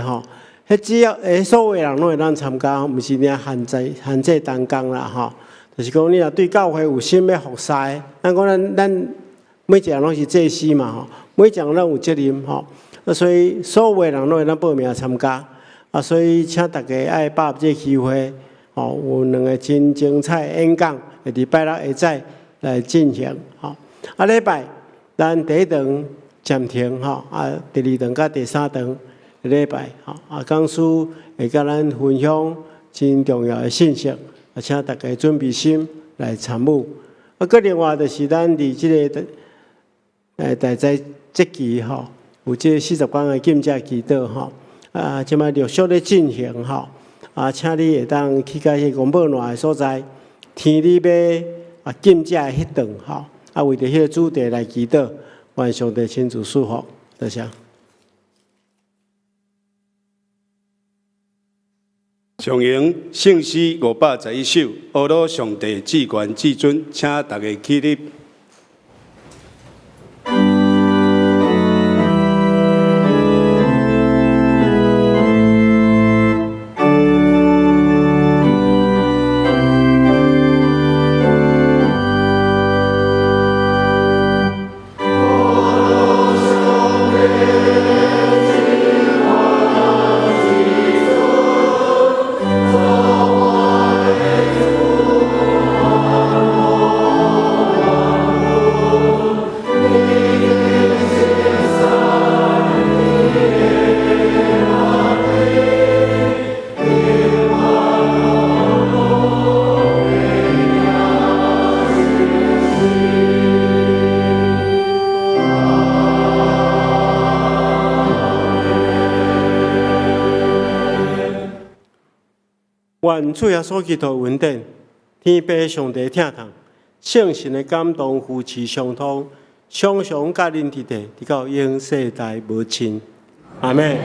迄只要所有人拢会当参加，毋是领限制同工啦就是讲，你若对教会有心要服侍，咱讲咱每一个人拢是祭司嘛每一个人拢有责任所以所有人拢会当报名参加所以请大家爱把握这个机会有2个真精彩的演讲，会伫拜六下早来进行礼拜咱第一堂暂停第2堂甲第3堂礼拜讲师会甲咱分享真重要的信息。请大家准备心来参悟。个另外就是咱伫即个大斋节期有即40天的禁食祈祷即摆陆续咧进行请你会当去到迄公宝内的所在，天你要禁食迄顿为着迄个主题来祈祷，愿上帝亲自赐福。多谢。上营圣诗511首，阿罗上帝至高至尊，请大家起立。愿主耶稣基督恩典，天父上帝疼痛，圣神的感动扶持相通，常常甲恁伫地，直到永世代无尽。阿门。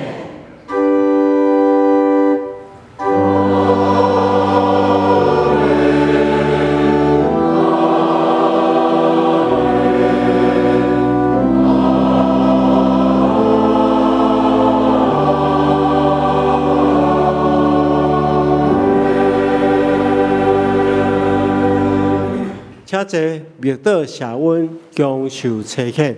请坐，默祷谢恩，共受差遣。